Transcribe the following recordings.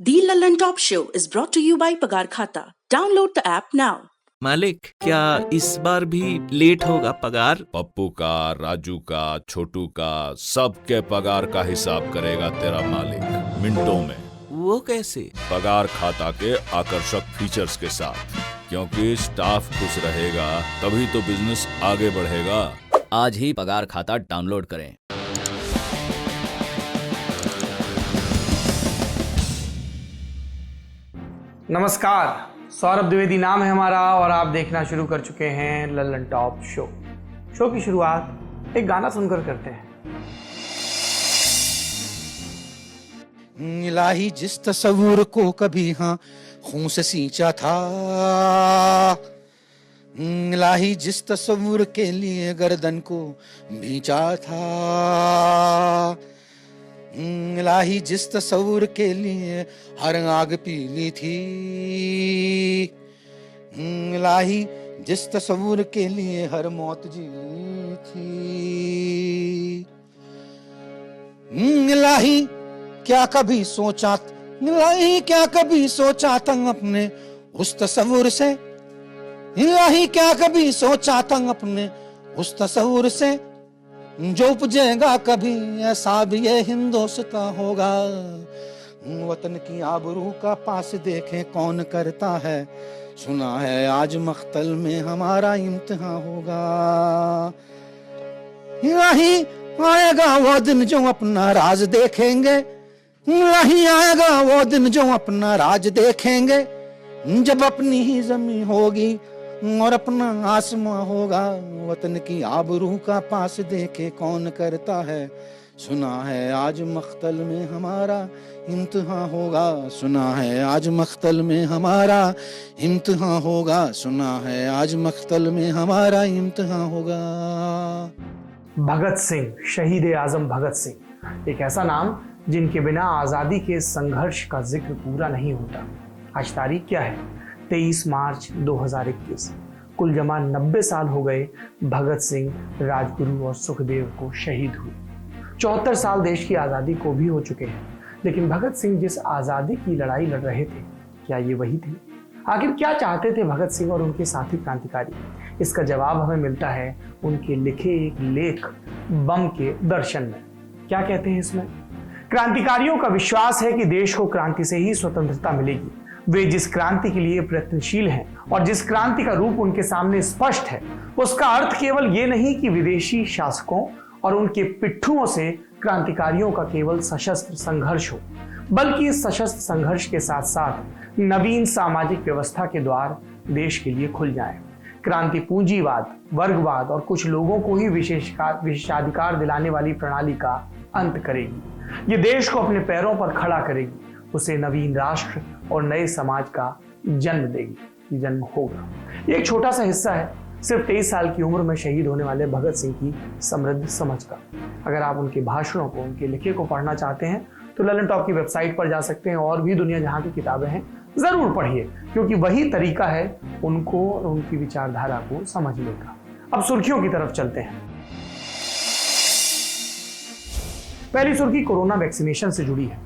The Lallin Top Show is brought to you by Pagar Khata. Download the app now. मालिक, क्या इस बार भी late होगा पगार? पप्पू का, राजू का, छोटू का, सबके पगार का हिसाब करेगा तेरा मालिक मिनटों में। वो कैसे? पगार खाता के आकर्षक फीचर्स के साथ, क्योंकि स्टाफ खुश रहेगा तभी तो बिजनेस आगे बढ़ेगा। आज ही पगार खाता डाउनलोड करें। नमस्कार, सौरभ द्विवेदी नाम है हमारा और आप देखना शुरू कर चुके हैं लल्लन टॉप शो। शो की शुरुआत एक गाना सुनकर करते हैं। इलाही जिस तस्वुर को कभी हाँ खून से सींचा था, इलाही जिस तस्वुर के लिए गर्दन को भींचा था, इलाही जिस तस्वुर के लिए हर आग पीली थी, इलाही जिस तस्वुर के लिए हर मौत जीली थी, इलाही क्या कभी सोचा, इलाही क्या कभी सोचा था अपने उस तस्वुर से, इलाही क्या कभी सोचा था अपने उस तस्वुर से, जो उपजेगा कभी ऐसा भी ये हिंदुस्तान होगा, वतन की आबरू का पास देखें कौन करता है, सुना है आज मख्तल में हमारा इम्तिहान होगा, इलाही आएगा वो दिन जो अपना राज देखेंगे, नहीं आएगा वो दिन जो अपना राज देखेंगे, जब अपनी ही जमीन होगी और अपना आसमां होगा, वतन की आबरू का पास देखे कौन करता है, सुना है आज मख्तल में हमारा इम्तिहान होगा, सुना है आज मख्तल में हमारा इम्तिहान होगा, सुना है आज मख्तल में हमारा इम्तिहान होगा। भगत सिंह, शहीद आजम भगत सिंह, एक ऐसा नाम जिनके बिना आज़ादी के संघर्ष का जिक्र पूरा नहीं होता। आज तारीख क्या है? 23 मार्च 2021। कुल जमा 90 साल हो गए भगत सिंह, राजगुरु और सुखदेव को शहीद हुए। 74 साल देश की आज़ादी को भी हो चुके हैं, लेकिन भगत सिंह जिस आज़ादी की लड़ाई लड़ रहे थे, क्या ये वही थे? आखिर क्या चाहते थे भगत सिंह और उनके साथी क्रांतिकारी? इसका जवाब हमें मिलता है उनके लिखे एक लेख बम के दर्शन में। क्या कहते हैं इसमें? क्रांतिकारियों का विश्वास है कि देश को क्रांति से ही स्वतंत्रता मिलेगी। वे जिस क्रांति के लिए प्रयत्नशील हैं और जिस क्रांति का रूप उनके सामने स्पष्ट है, उसका अर्थ केवल ये नहीं कि विदेशी शासकों और उनके पिट्ठुओं से क्रांतिकारियों का केवल सशस्त्र संघर्ष हो, बल्कि इस सशस्त्र संघर्ष के साथ साथ नवीन सामाजिक व्यवस्था के द्वार देश के लिए खुल जाएं। क्रांति पूंजीवाद, वर्गवाद और कुछ लोगों को ही विशेषाधिकार दिलाने वाली प्रणाली का अंत करेगी। ये देश को अपने पैरों पर खड़ा करेगी, उसे नवीन राष्ट्र और नए समाज का जन्म देगी, जन्म होगा। ये एक छोटा सा हिस्सा है सिर्फ 23 साल की उम्र में शहीद होने वाले भगत सिंह की समृद्ध समझ का। अगर आप उनके भाषणों को, उनके लिखे को पढ़ना चाहते हैं तो लल्लन टॉप की वेबसाइट पर जा सकते हैं, और भी दुनिया जहां की किताबें हैं जरूर पढ़िए, क्योंकि वही तरीका है उनको और उनकी विचारधारा को समझने का। अब सुर्खियों की तरफ चलते हैं। पहली सुर्खी कोरोना वैक्सीनेशन से जुड़ी है।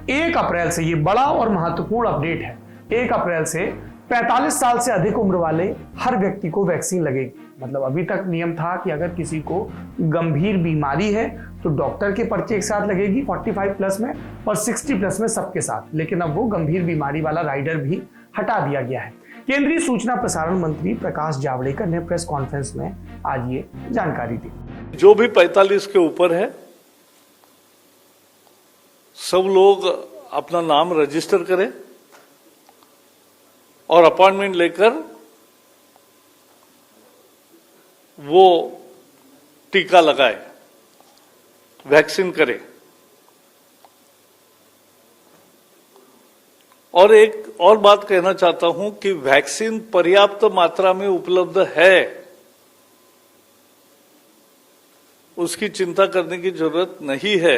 1 अप्रैल से, ये बड़ा और महत्वपूर्ण अपडेट है, 1 अप्रैल से 45 साल से अधिक उम्र वाले हर व्यक्ति को वैक्सीन लगेगी। मतलब अभी तक नियम था कि अगर किसी को गंभीर बीमारी है तो डॉक्टर के पर्चे एक साथ लगेगी 45 प्लस में और 60 प्लस में सबके साथ, लेकिन अब वो गंभीर बीमारी वाला राइडर भी हटा दिया गया है। केंद्रीय सूचना प्रसारण मंत्री प्रकाश जावड़ेकर ने प्रेस कॉन्फ्रेंस में आज ये जानकारी दी। जो भी 45 के ऊपर है, सब लोग अपना नाम रजिस्टर करें और अपॉइंटमेंट लेकर वो टीका लगाए, वैक्सीन करें। और एक और बात कहना चाहता हूं कि वैक्सीन पर्याप्त मात्रा में उपलब्ध है, उसकी चिंता करने की जरूरत नहीं है।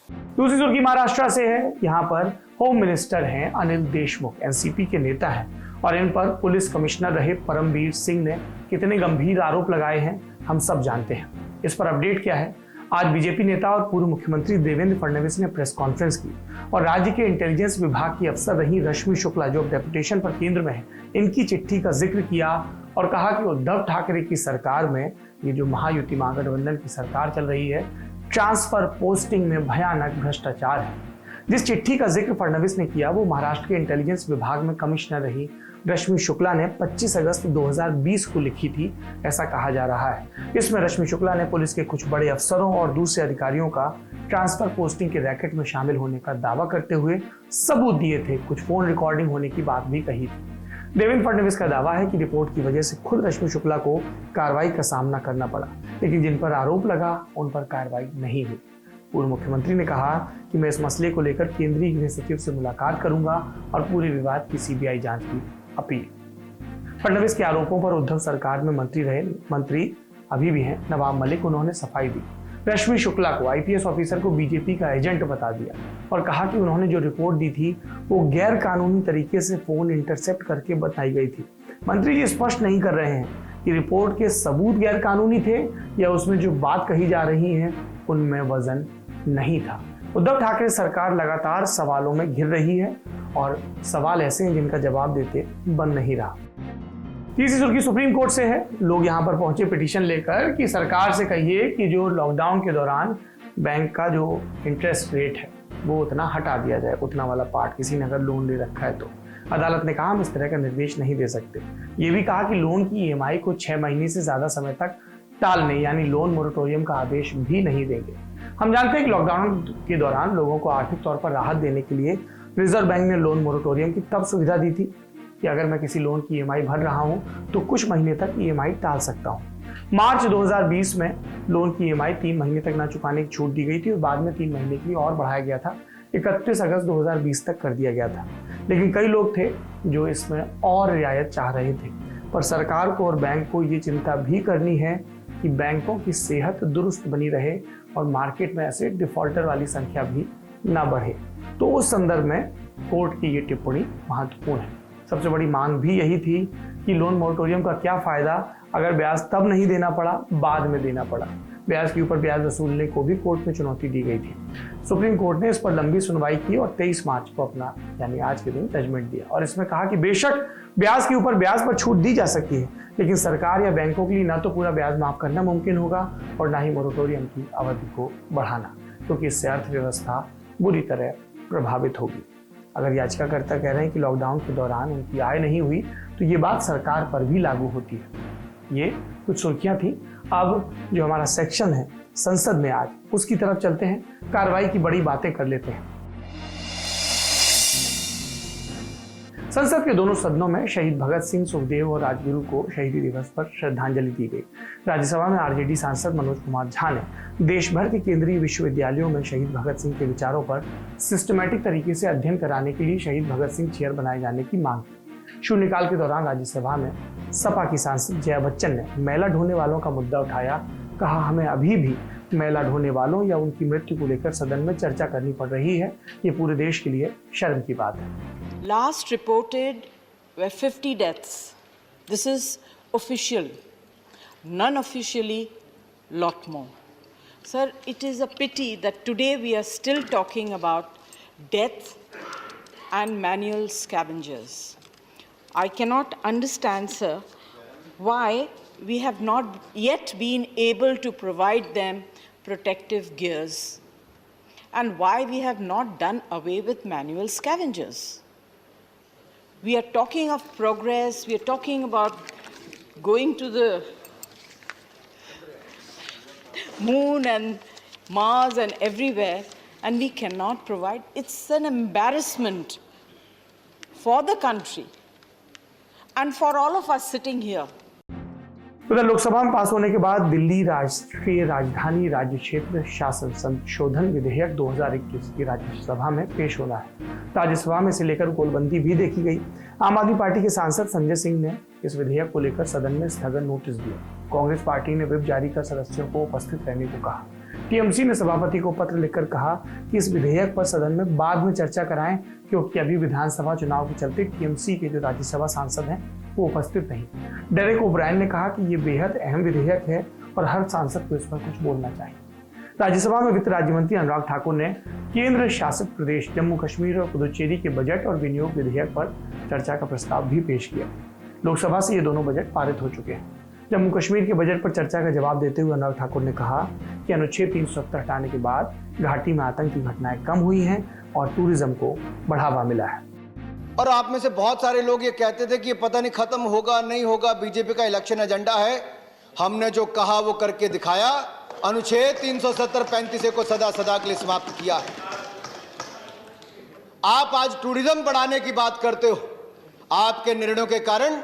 दूसरी सुर्खी महाराष्ट्र से है। यहाँ पर होम मिनिस्टर हैं अनिल देशमुख, एनसीपी के नेता हैं, और इन पर पुलिस कमिश्नर रहे परमवीर सिंह ने कितने गंभीर आरोप लगाए हैं हम सब जानते हैं। इस पर अपडेट क्या है? आज बीजेपी नेता और पूर्व मुख्यमंत्री देवेंद्र फडणवीस ने प्रेस कॉन्फ्रेंस की और राज्य के इंटेलिजेंस विभाग की अफसर रही रश्मि शुक्ला, जो डेपुटेशन पर केंद्र में है, इनकी चिट्ठी का जिक्र किया और कहा कि उद्धव ठाकरे की सरकार में, ये जो महायुति महागठबंधन की सरकार चल रही है, ट्रांसफर पोस्टिंग में भयानक भ्रष्टाचार है। जिस चिट्ठी का जिक्र फडणवीस ने किया वो महाराष्ट्र के इंटेलिजेंस विभाग में कमिश्नर रही रश्मि शुक्ला ने 25 अगस्त 2020 को लिखी थी, ऐसा कहा जा रहा है। इसमें रश्मि शुक्ला ने पुलिस के कुछ बड़े अफसरों और दूसरे अधिकारियों का ट्रांसफर पोस्टिंग के रैकेट में शामिल होने का दावा करते हुए सबूत दिए थे। कुछ फोन रिकॉर्डिंग होने की बात भी कही थी। देवेंद्र फडणवीस का दावा है कि रिपोर्ट की वजह से खुद रश्मि शुक्ला को कार्रवाई का सामना करना पड़ा, लेकिन जिन पर आरोप लगा उन पर कार्रवाई नहीं हुई। पूर्व मुख्यमंत्री ने कहा कि मैं इस मसले को लेकर केंद्रीय गृह सचिव से मुलाकात करूंगा और पूरे विवाद की सीबीआई जांच की अपील। फडणवीस के आरोपों पर उद्धव सरकार में मंत्री अभी भी हैं नवाब मलिक, उन्होंने सफाई दी। रश्मि शुक्ला को आईपीएस ऑफिसर को बीजेपी का एजेंट बता दिया और कहा कि उन्होंने जो रिपोर्ट दी थी वो गैर कानूनी तरीके से फोन इंटरसेप्ट करके बताई गई थी। मंत्री जी स्पष्ट नहीं कर रहे हैं कि रिपोर्ट के सबूत गैर कानूनी थे या उसमें जो बात कही जा रही है उनमें वजन नहीं था। उद्धव ठाकरे सरकार लगातार सवालों में घिर रही है और सवाल ऐसे हैं जिनका जवाब देते बन नहीं रहा। तीसरी सुर्खी सुप्रीम कोर्ट से है। लोग यहां पर पहुंचे पिटीशन लेकर कि सरकार से कहिए कि जो लॉकडाउन के दौरान बैंक का जो इंटरेस्ट रेट है वो उतना हटा दिया जाए, उतना वाला पार्ट। किसी ने अगर लोन ले रखा है तो अदालत ने कहा हम इस तरह का निर्देश नहीं दे सकते। ये भी कहा कि लोन की ईएमआई को 6 महीने से ज्यादा समय तक टालने यानी लोन मोरेटोरियम का आदेश भी नहीं देंगे। हम जानते हैं कि लॉकडाउन के दौरान लोगों को आर्थिक तौर पर राहत देने के लिए रिजर्व बैंक ने लोन मोरेटोरियम की तब सुविधा दी थी कि अगर मैं किसी लोन की ईएमआई भर रहा हूं तो कुछ महीने तक ईएमआई टाल सकता हूं। मार्च 2020 में लोन की ईएमआई 3 महीने तक ना चुकाने की छूट दी गई थी और बाद में 3 महीने के लिए और बढ़ाया गया था। 31 अगस्त 2020 तक कर दिया गया था। लेकिन कई लोग थे जो इसमें और रियायत चाह रहे थे, पर सरकार को और बैंक को ये चिंता भी करनी है कि बैंकों की सेहत दुरुस्त बनी रहे और मार्केट में ऐसे डिफॉल्टर वाली संख्या भी ना बढ़े। तो उस संदर्भ में कोर्ट की ये टिप्पणी महत्वपूर्ण है। सबसे बड़ी मांग भी यही थी कि लोन मोरेटोरियम का क्या फायदा अगर ब्याज तब नहीं देना पड़ा, बाद में देना पड़ा। ब्याज के ऊपर ब्याज वसूलने को भी कोर्ट में चुनौती दी गई थी। सुप्रीम कोर्ट ने इस पर लंबी सुनवाई की और 23 मार्च को अपना यानी आज के दिन जजमेंट दिया और इसमें कहा कि बेशक ब्याज के ऊपर ब्याज पर छूट दी जा सकती है, लेकिन सरकार या बैंकों के लिए ना तो पूरा ब्याज माफ करना मुमकिन होगा और ना ही मोरेटोरियम की अवधि को बढ़ाना, क्योंकि इससे अर्थव्यवस्था बुरी तरह प्रभावित होगी। अगर याचिकाकर्ता कह रहे हैं कि लॉकडाउन के दौरान उनकी आय नहीं हुई तो ये बात सरकार पर भी लागू होती है। ये कुछ सुर्खियां थी। अब जो हमारा सेक्शन है संसद में आज, उसकी तरफ चलते हैं। कार्रवाई की बड़ी बातें कर लेते हैं। संसद के दोनों सदनों में शहीद भगत सिंह, सुखदेव और राजगुरु को शहीदी दिवस पर श्रद्धांजलि दी गई। राज्यसभा में आरजेडी सांसद मनोज कुमार झा ने देश भर के केंद्रीय विश्वविद्यालयों में शहीद भगत सिंह के विचारों पर सिस्टमैटिक तरीके से अध्ययन कराने के लिए शहीद भगत सिंह चेयर बनाए जाने की मांग की। शून्यकाल के दौरान राज्यसभा में सपा की सांसद जया बच्चन ने मैला ढोने वालों का मुद्दा उठाया। कहा हमें अभी भी मैला ढोने वालों या उनकी मृत्यु को लेकर सदन में चर्चा करनी पड़ रही है। ये पूरे देश के लिए शर्म की बात है। Last reported were 50 deaths. This is official. Non-officially, lot more. Sir, it is a pity that today we are still talking about death and manual scavengers. I cannot understand, sir, why we have not yet been able to provide them protective gears and why we have not done away with manual scavengers. We are talking of progress, we are talking about going to the moon and Mars and everywhere, and we cannot provide. It's an embarrassment for the country and for all of us sitting here. उधर लोकसभा में पास होने के बाद दिल्ली राष्ट्रीय राजधानी राज्य क्षेत्र शासन संशोधन विधेयक 2021 की राज्यसभा में पेश होना है। राज्यसभा में इसे लेकर गोलबंदी भी देखी गई। आम आदमी पार्टी के सांसद संजय सिंह ने इस विधेयक को लेकर सदन में स्थगन नोटिस दिया। कांग्रेस पार्टी ने व्हिप जारी कर सदस्यों को उपस्थित रहने को कहा। टीएमसी ने सभापति को पत्र लिखकर कहा कि इस विधेयक पर सदन में बाद में चर्चा कराएं, क्योंकि अभी विधानसभा चुनाव के चलते टीएमसी के जो राज्यसभा सांसद हैं वो उपस्थित नहीं। डेरेक ओब्रायन ने कहा कि ये बेहद अहम विधेयक है और हर सांसद को इस पर कुछ बोलना चाहिए। राज्यसभा में वित्त राज्य मंत्री अनुराग ठाकुर ने केंद्र शासित प्रदेश जम्मू कश्मीर और पुदुचेरी के बजट और विनियोग विधेयक पर चर्चा का प्रस्ताव भी पेश किया। लोकसभा से ये दोनों बजट पारित हो चुके हैं। जम्मू कश्मीर के बजट पर चर्चा का जवाब देते हुए अनुराग ठाकुर ने कहा कि अनुच्छेद 370 हटाने के बाद घाटी में आतंक की घटनाएं कम हुई हैं और टूरिज्म को बढ़ावा मिला है। और आप में से बहुत सारे लोग ये कहते थे कि ये पता नहीं खत्म होगा नहीं होगा, बीजेपी का इलेक्शन एजेंडा है। हमने जो कहा वो करके दिखाया। अनुच्छेद 370-35 को सदा सदा के लिए समाप्त किया है। आप आज टूरिज्म बढ़ाने की बात करते हो। आपके निर्णयों के कारण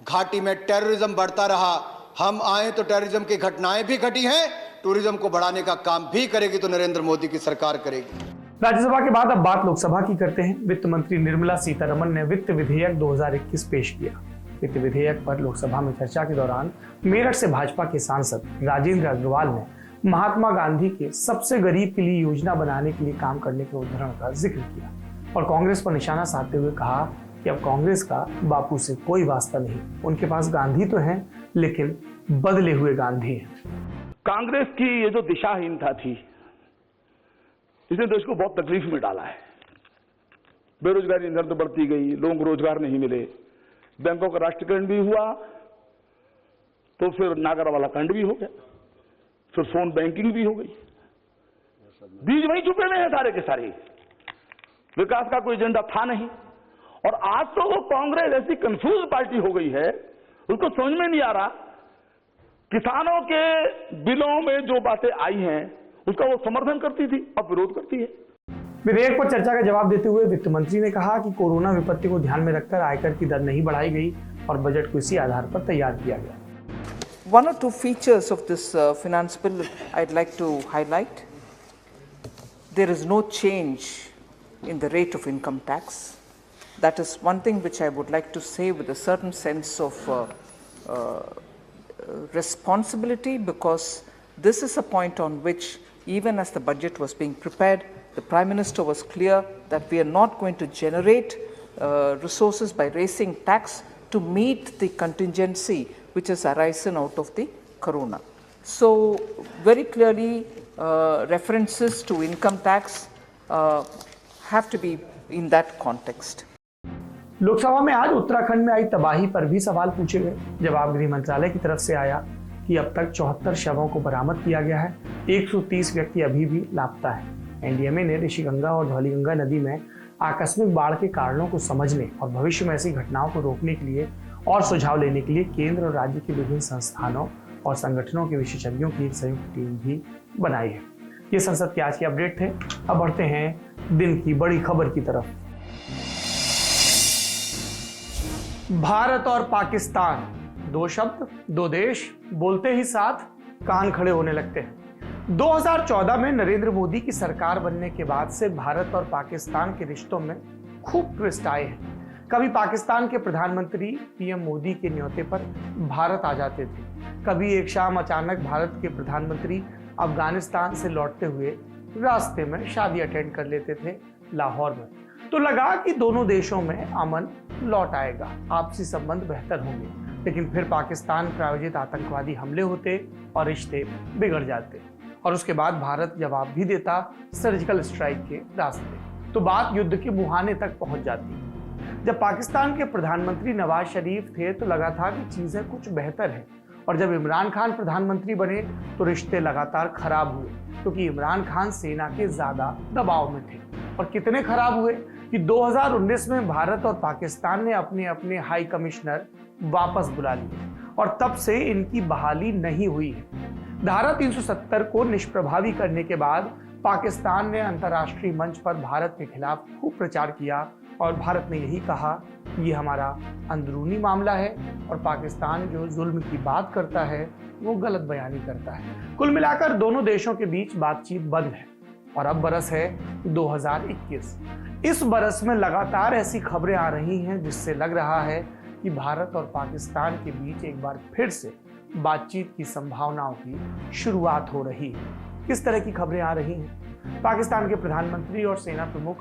घाटी में टेररिज्म बढ़ता रहा। हम आए तो टेररिज्म की घटनाएं भी घटी हैं, टूरिज्म को बढ़ाने का काम भी करेगी तो नरेंद्र मोदी की सरकार करेगी। राज्यसभा के बाद अब बात लोकसभा की करते हैं। वित्त मंत्री निर्मला सीतारमण ने वित्त विधेयक 2021 पेश किया। वित्त विधेयक पर लोकसभा में चर्चा के दौरान मेरठ से भाजपा के सांसद राजेंद्र अग्रवाल ने महात्मा गांधी के सबसे गरीब के लिए योजना बनाने के लिए काम करने के उदाहरण का जिक्र किया और कांग्रेस पर निशाना साधते हुए कहा कि अब कांग्रेस का बापू से कोई वास्ता नहीं। उनके पास गांधी तो है लेकिन बदले हुए गांधी हैं। कांग्रेस की ये जो दिशाहीनता थी इसने देश को बहुत तकलीफ में डाला है। बेरोजगारी इधर तो बढ़ती गई, लोगों को रोजगार नहीं मिले, बैंकों का राष्ट्रीयकरण भी हुआ तो फिर नागर वाला कांड भी हो गया, फिर फोन बैंकिंग भी हो गई। बीज वहीं छुपे हुए हैं सारे के सारे। विकास का कोई एजेंडा था नहीं और आज तो वो कांग्रेस ऐसी कंफ्यूज पार्टी हो गई है, उसको समझ में नहीं आ रहा। किसानों के बिलों में जो बातें आई हैं उसका वो समर्थन करती थी, अब विरोध करती है। विधेयक पर चर्चा का जवाब देते हुए वित्त मंत्री ने कहा कि कोरोना विपत्ति को ध्यान में रखकर आयकर की दर नहीं बढ़ाई गई और बजट को इसी आधार पर तैयार किया गया। One or two features of this finance bill I'd like to highlight. There is no change in the rate of income tax. That is one thing which I would like to say with a certain sense of responsibility, because this is a point on which, even as the budget was being prepared, the Prime Minister was clear that we are not going to generate resources by raising tax to meet the contingency which has arisen out of the corona. So very clearly references to income tax have to be in that context. Lok Sabha में आज उत्तराखंड में आई तबाही पर भी सवाल पूछे गए। जवाब गृह मंत्रालय की तरफ से आया कि अब तक 74 शवों को बरामद किया गया है। 130 व्यक्ति अभी भी लापता है। एनडीएमए ने ऋषिगंगा और धौलीगंगा नदी में आकस्मिक बाढ़ के कारणों को समझने और भविष्य में ऐसी घटनाओं को रोकने के लिए और सुझाव लेने के लिए केंद्र और राज्य के विभिन्न संस्थानों और संगठनों के विशेषज्ञों की एक संयुक्त टीम भी बनाई है। ये संसद के आज के अपडेट थे। अब बढ़ते हैं दिन की बड़ी खबर की तरफ। भारत और पाकिस्तान, दो शब्द दो देश, बोलते ही साथ कान खड़े होने लगते हैं। 2014 में नरेंद्र मोदी की सरकार बनने के बाद से भारत और पाकिस्तान के रिश्तों में खूब ट्विस्ट आए हैं। कभी पाकिस्तान के प्रधानमंत्री पीएम मोदी के न्योते पर भारत आ जाते थे, कभी एक शाम अचानक भारत के प्रधानमंत्री अफगानिस्तान से लौटते हुए रास्ते में शादी अटेंड कर लेते थे लाहौर में। तो लगा कि दोनों देशों में अमन लौट आएगा, आपसी संबंध बेहतर होंगे। लेकिन फिर पाकिस्तान प्रायोजित आतंकवादी हमले होते और रिश्ते बिगड़ जाते और उसके बाद भारत जवाब भी देता सर्जिकल स्ट्राइक के रास्ते। तो बात युद्ध के मुहाने तक पहुंच जाती। जब पाकिस्तान के प्रधानमंत्री नवाज शरीफ थे तो लगा था कि चीजें कुछ बेहतर हैं, और जब इमरान खान प्रधानमंत्री बने तो रिश्ते लगातार खराब हुए, क्योंकि इमरान खान सेना के ज्यादा दबाव में थे। और कितने खराब हुए कि 2019 में भारत और पाकिस्तान ने अपने अपने हाई कमिश्नर वापस बुला लिए और तब से इनकी बहाली नहीं हुई है। धारा 370 को निष्प्रभावी करने के बाद पाकिस्तान ने अंतर्राष्ट्रीय मंच पर भारत के खिलाफ खूब प्रचार किया और भारत ने यही कहा ये हमारा अंदरूनी मामला है और पाकिस्तान जो जुल्म की बात करता है वो गलत बयानी करता है। कुल मिलाकर दोनों देशों के बीच बातचीत बंद है और अब बरस है 2021। इस बरस में लगातार ऐसी खबरें आ रही हैं जिससे लग रहा है कि भारत और पाकिस्तान के बीच एक बार फिर से बातचीत की संभावनाओं की शुरुआत हो रही है। किस तरह की खबरें आ रही हैं? पाकिस्तान के प्रधानमंत्री और सेना प्रमुख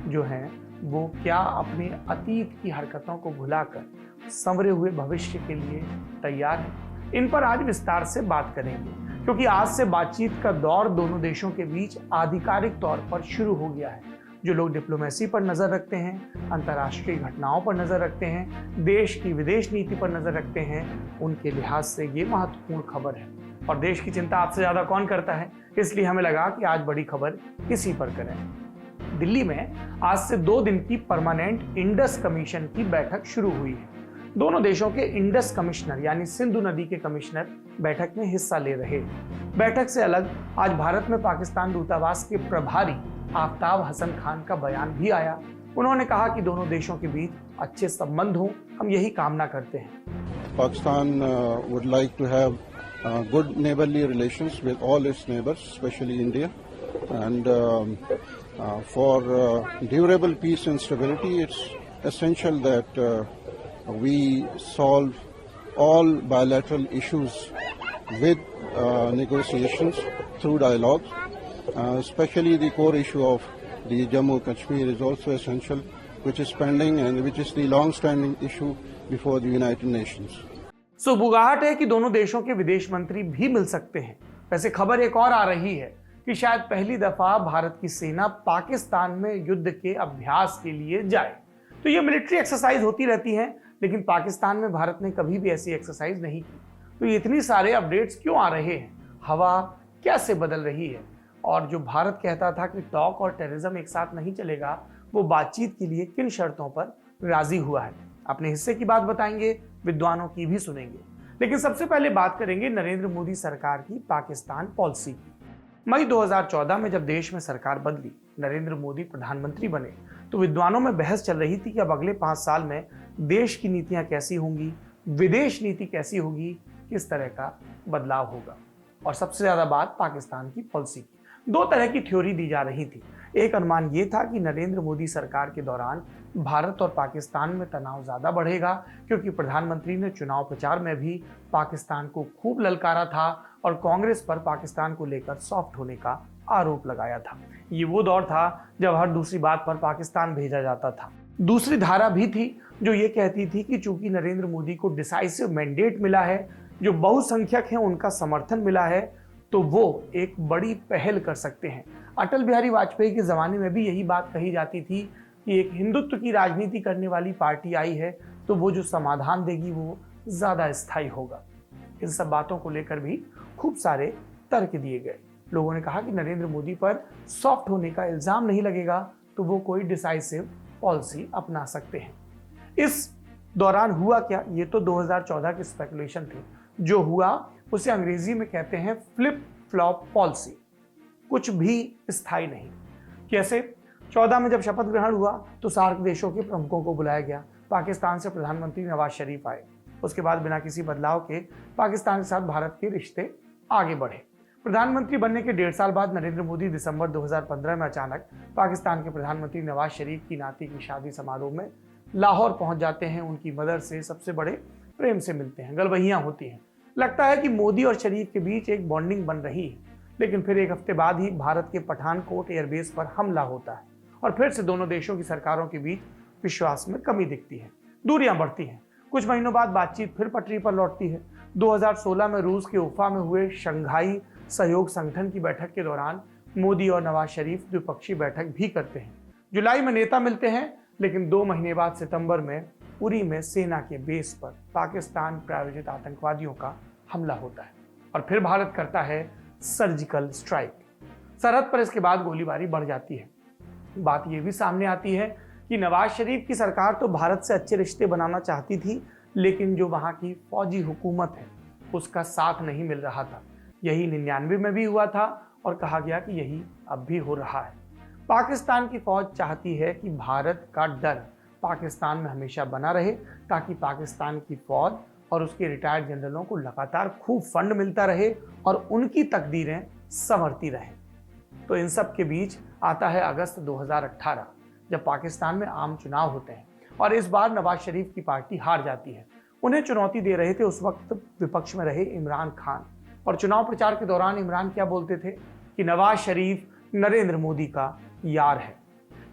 जो हैं वो क्या अपने अतीत की हरकतों को भुलाकर संवरे हुए भविष्य के लिए तैयार हैं? इन पर आज विस्तार से बात करेंगे, क्योंकि आज से बातचीत का दौर दोनों देशों के बीच आधिकारिक तौर पर शुरू हो गया है। जो लोग डिप्लोमेसी पर नजर रखते हैं, अंतर्राष्ट्रीय घटनाओं पर नजर रखते हैं, देश की विदेश नीति पर नजर रखते हैं, उनके लिहाज से ये महत्वपूर्ण खबर है। और देश की चिंता आपसे ज्यादा कौन करता है, इसलिए हमें लगा कि आज बड़ी खबर इसी पर करें। दिल्ली में आज से 2 दिन की परमानेंट इंडस कमीशन की बैठक शुरू हुई है। दोनों देशों के इंडस कमिश्नर यानी सिंधु नदी के कमिश्नर बैठक में हिस्सा ले रहे हैं। बैठक से अलग आज भारत में पाकिस्तान दूतावास के प्रभारी आफ्ताब हसन खान का बयान भी आया। उन्होंने कहा कि दोनों देशों के बीच अच्छे संबंध हों, हम यही कामना करते हैं। Pakistan would like to have good neighborly relations with all its neighbors, especially India, and for durable peace and stability, it's essential that we solve all bilateral issues with negotiations through dialogue. Especially the core issue of the Jammu Kashmir is also essential, which is pending and which is the long-standing issue before the United Nations. सुबुगाहट है कि दोनों देशों के विदेश मंत्री भी मिल सकते हैं। वैसे खबर एक और आ रही है कि शायद पहली दफा भारत की सेना पाकिस्तान में युद्ध के अभ्यास के लिए जाए। तो ये मिलिट्री एक्सरसाइज होती रहती है, लेकिन पाकिस्तान में भारत ने कभी भी ऐसी एक्सरसाइज नहीं की। तो ये इतनी सारे अपडेट्स क्यों आ रहे हैं, हवा कैसे बदल रही है, और जो भारत कहता था कि टॉक और टेररिज्म एक साथ नहीं चलेगा, वो बातचीत के लिए किन शर्तों पर राजी हुआ है। अपने हिस्से की बात बताएंगे, विद्वानों की भी सुनेंगे, लेकिन सबसे पहले बात करेंगे नरेंद्र मोदी सरकार की पाकिस्तान पॉलिसी की। मई 2014 में जब देश में सरकार बदली, नरेंद्र मोदी प्रधानमंत्री बने, तो विद्वानों में बहस चल रही थी कि अब अगले 5 साल में देश की नीतियां कैसी होंगी, विदेश नीति कैसी होगी, किस तरह का बदलाव होगा। और सबसे ज्यादा बात पाकिस्तान की पॉलिसी की। 2 तरह की थ्योरी दी जा रही थी। एक अनुमान ये था कि नरेंद्र मोदी सरकार के दौरान भारत और पाकिस्तान में तनाव ज्यादा बढ़ेगा, क्योंकि प्रधानमंत्री ने चुनाव प्रचार में भी पाकिस्तान को खूब ललकारा था और कांग्रेस पर पाकिस्तान को लेकर सॉफ्ट होने का आरोप लगाया था। ये वो दौर था जब हर दूसरी बात पर पाकिस्तान भेजा जाता था। दूसरी धारा भी थी जो ये कहती थी कि चूंकि नरेंद्र मोदी को डिसाइसिव मैंडेट मिला है, जो बहुसंख्यक हैं उनका समर्थन मिला है, तो वो एक बड़ी पहल कर सकते हैं। अटल बिहारी वाजपेयी के जमाने में भी यही बात कही जाती थी कि एक हिंदुत्व की राजनीति करने वाली पार्टी आई है, तो वो जो समाधान देगी वो ज्यादा स्थायी होगा। इन सब बातों को लेकर भी खूब सारे तर्क दिए गए। लोगों ने कहा कि नरेंद्र मोदी पर सॉफ्ट होने का इल्जाम नहीं लगेगा, तो वो कोई डिसाइसिव पॉलिसी अपना सकते हैं। इस दौरान हुआ क्या, ये तो 2014 की स्पेकुलेशन थी। जो हुआ उसे अंग्रेजी में कहते हैं फ्लिप फ्लॉप पॉलिसी, कुछ भी स्थायी नहीं। कैसे? 14 में जब शपथ ग्रहण हुआ तो सार्क देशों के प्रमुखों को बुलाया गया। पाकिस्तान से प्रधानमंत्री नवाज शरीफ आए। उसके बाद बिना किसी बदलाव के पाकिस्तान के साथ भारत के रिश्ते आगे बढ़े। प्रधानमंत्री बनने के 1.5 साल बाद नरेंद्र मोदी दिसंबर 2015 में अचानक पाकिस्तान के प्रधानमंत्री नवाज शरीफ की नाती की शादी समारोह में लाहौर पहुंच जाते हैं। उनकी मदर से सबसे बड़े प्रेम से मिलते हैं, गलबहियां होती हैं। लगता है कि मोदी और शरीफ के बीच एक बॉन्डिंग बन रही है, लेकिन फिर 1 हफ्ते बाद ही भारत के पठानकोट एयरबेस पर हमला होता है और फिर से दोनों देशों की सरकारों के बीच विश्वास में कमी दिखती है, दूरियां बढ़ती हैं। कुछ महीनों बाद बातचीत फिर पटरी पर लौटती है। 2016 में रूस के उफा में हुए शंघाई सहयोग संगठन की बैठक के दौरान मोदी और नवाज शरीफ द्विपक्षीय बैठक भी करते हैं। जुलाई में नेता मिलते हैं, लेकिन 2 महीने बाद सितंबर में उरी में सेना के बेस पर पाकिस्तान प्रायोजित आतंकवादियों का हमला होता है और फिर भारत करता है सर्जिकल स्ट्राइक। सरहद पर इसके बाद गोलीबारी बढ़ जाती है। बात यह भी सामने आती है कि नवाज शरीफ की सरकार तो भारत से अच्छे रिश्ते बनाना चाहती थी, लेकिन जो वहां की फौजी हुकूमत है उसका साथ नहीं मिल रहा था। यही 99 में भी हुआ था और कहा गया कि यही अब भी हो रहा है। पाकिस्तान की फौज चाहती है कि भारत का डर पाकिस्तान में हमेशा बना रहे, ताकि पाकिस्तान की फौज और उसके रिटायर्ड जनरलों को लगातार खूब फंड मिलता रहे और उनकी तकदीरें संवरती रहें। तो इन सब के बीच आता है अगस्त 2018, जब पाकिस्तान में आम चुनाव होते हैं और इस बार नवाज शरीफ की पार्टी हार जाती है। उन्हें चुनौती दे रहे थे उस वक्त विपक्ष में रहे इमरान खान, और चुनाव प्रचार के दौरान इमरान क्या बोलते थे कि नवाज शरीफ नरेंद्र मोदी का यार है।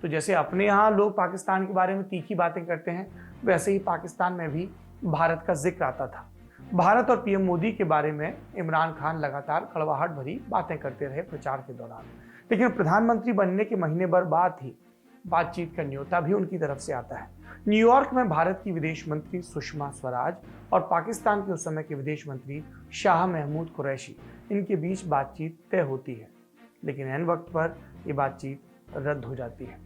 तो जैसे अपने यहाँ लोग पाकिस्तान के बारे में तीखी बातें करते हैं, वैसे ही पाकिस्तान में भी भारत का जिक्र आता था। भारत और पीएम मोदी के बारे में इमरान खान लगातार कड़वाहट भरी बातें करते रहे प्रचार के दौरान, लेकिन प्रधानमंत्री बनने के महीने भर बाद ही बातचीत का न्योता भी उनकी तरफ से आता है। न्यूयॉर्क में भारत की विदेश मंत्री सुषमा स्वराज और पाकिस्तान के उस समय के विदेश मंत्री शाह महमूद कुरैशी, इनके बीच बातचीत तय होती है, लेकिन ऐन वक्त पर यह बातचीत रद्द हो जाती है।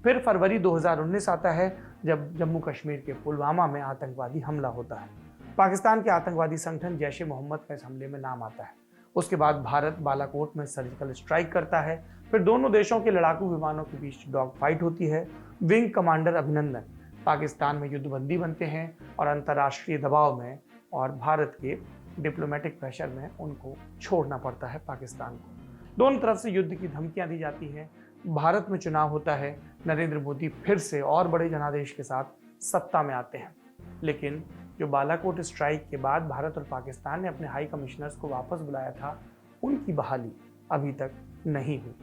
फिर फरवरी 2019 आता है, जब जम्मू कश्मीर के पुलवामा में आतंकवादी हमला होता है। पाकिस्तान के आतंकवादी संगठन जैश ए मोहम्मद का इस हमले में नाम आता है। उसके बाद भारत बालाकोट में सर्जिकल स्ट्राइक करता है। फिर दोनों देशों के लड़ाकू विमानों के बीच डॉग फाइट होती है। विंग कमांडर अभिनंदन पाकिस्तान में युद्धबंदी बनते हैं और अंतर्राष्ट्रीय दबाव में और भारत के डिप्लोमेटिक प्रेशर में उनको छोड़ना पड़ता है पाकिस्तान को। दोनों तरफ से युद्ध की धमकियां दी जाती हैं। भारत में चुनाव होता है। नरेंद्र मोदी फिर से और बड़े जनादेश के साथ सत्ता में आते हैं, लेकिन जो बालाकोट स्ट्राइक के बाद भारत और पाकिस्तान ने अपने हाई कमिश्नर्स को वापस बुलाया था, उनकी बहाली अभी तक नहीं हुई।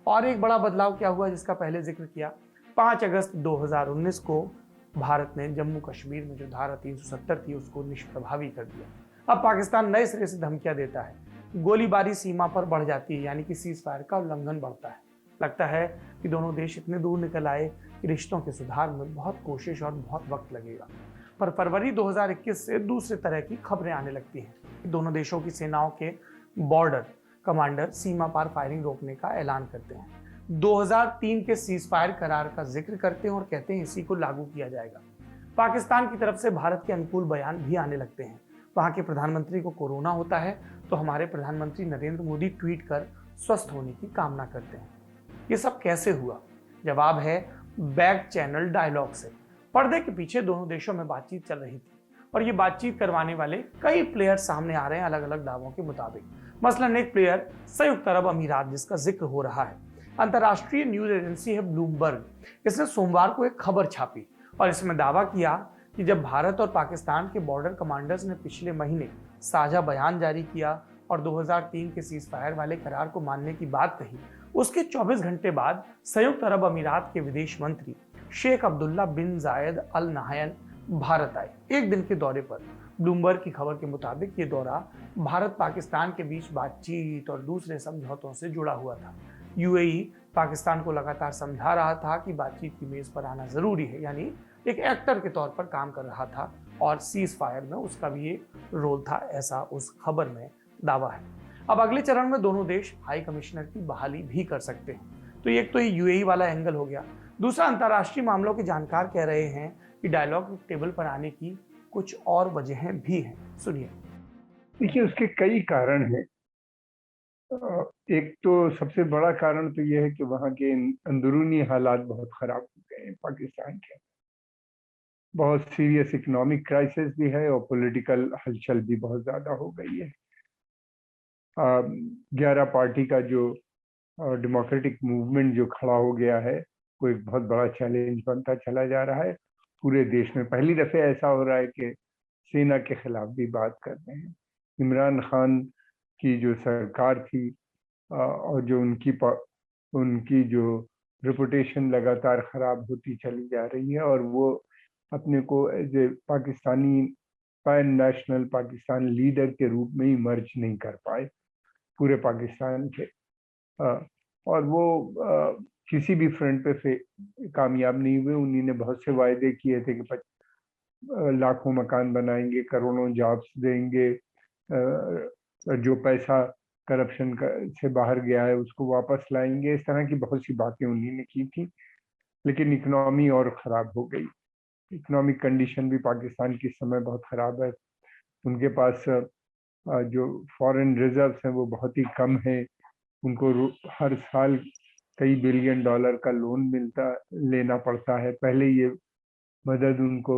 और एक बड़ा बदलाव क्या हुआ जिसका पहले जिक्र किया, 5 अगस्त 2019 को भारत ने जम्मू कश्मीर में जो धारा 370 थी उसको निष्प्रभावी कर दिया। अब पाकिस्तान नए सिरे से धमकियां देता है। गोलीबारी सीमा पर बढ़ जाती है, यानी कि सीज फायर का उल्लंघन बढ़ता है। लगता है कि दोनों देश इतने दूर निकल आए कि रिश्तों के सुधार में बहुत कोशिश और बहुत वक्त लगेगा। पर फरवरी 2021 से दूसरे तरह की खबरें आने लगती हैं। दोनों देशों की सेनाओं के बॉर्डर कमांडर सीमा पार फायरिंग रोकने का ऐलान करते हैं। 2003 के सीज फायर करार का जिक्र करते हैं और कहते हैं इसी को लागू किया जाएगा। पाकिस्तान की तरफ से भारत के अनुकूल बयान भी आने लगते हैं। वहां के प्रधानमंत्री को कोरोना होता है तो हमारे प्रधानमंत्री नरेंद्र मोदी ट्वीट कर स्वस्थ होने की कामना करते हैं। ये सब कैसे हुआ? जवाब है बैक चैनल डायलॉग से। पर्दे के पीछे दोनों देशों में बातचीत चल रही थी और ये बातचीत करवाने वाले कई प्लेयर सामने आ रहे हैं अलग अलग दावों के मुताबिक। मसलन एक प्लेयर संयुक्त अरब अमीरात, जिसका जिक्र हो रहा है। अंतर्राष्ट्रीय न्यूज एजेंसी है ब्लूमबर्ग, इसने सोमवार को एक खबर छापी और इसमें दावा किया कि जब भारत और पाकिस्तान के बॉर्डर कमांडर्स ने पिछले महीने साझा बयान जारी किया और 2003 के सीज फायर वाले करार को मानने की बात कही, उसके 24 घंटे बाद संयुक्त अरब अमीरात के विदेश मंत्री शेख अब्दुल्ला बिन जायद अल नाहयान भारत आए एक दिन के दौरे पर। ब्लूमबर्ग की खबर के मुताबिक ये दौरा भारत पाकिस्तान के बीच बातचीत और दूसरे समझौतों से जुड़ा हुआ था। यूएई पाकिस्तान को लगातार समझा रहा था कि बातचीत की मेज पर आना जरूरी है, यानी एक एक्टर के तौर पर काम कर रहा था और सीज फायर में उसका भी एक रोल था, ऐसा उस खबर में दावा है। अब अगले चरण में दोनों देश हाई कमिश्नर की बहाली भी कर सकते हैं। तो एक तो ये यूएई वाला एंगल हो गया। दूसरा, अंतर्राष्ट्रीय मामलों के जानकार कह रहे हैं कि डायलॉग टेबल पर आने की कुछ और वजहें भी हैं। सुनिए। देखिए, उसके कई कारण हैं। एक तो सबसे बड़ा कारण तो यह है कि वहाँ के अंदरूनी हालात बहुत खराब हो गए हैं पाकिस्तान के। बहुत सीरियस इकोनॉमिक क्राइसिस भी है और पॉलिटिकल हलचल भी बहुत ज्यादा हो गई है। 11 पार्टी का जो डेमोक्रेटिक मूवमेंट जो खड़ा हो गया है वो एक बहुत बड़ा चैलेंज बनता चला जा रहा है पूरे देश में। पहली दफे ऐसा हो रहा है कि सेना के खिलाफ भी बात कर रहे हैं। इमरान खान की जो सरकार थी और जो उनकी जो रेपुटेशन लगातार खराब होती चली जा रही है और वो अपने को as a Pakistani pan national Pakistan leader के रूप में ही मर्ज नहीं कर पाए पूरे पाकिस्तान के। और वो किसी भी फ्रंट पे कामयाब नहीं हुए। उन्हीं ने बहुत से वायदे किए थे कि लाखों मकान बनाएंगे, करोड़ों जॉब्स देंगे, जो पैसा करप्शन से बाहर गया है उसको वापस लाएंगे। इस तरह की बहुत सी बातें उन्हीं ने की थी, लेकिन इकोनॉमी और ख़राब हो गई। इकोनॉमिक कंडीशन भी पाकिस्तान की समय बहुत ख़राब है। उनके पास जो फॉरेन रिजर्व्स हैं वो बहुत ही कम है। उनको हर साल कई बिलियन डॉलर का लोन लेना पड़ता है। पहले ये मदद उनको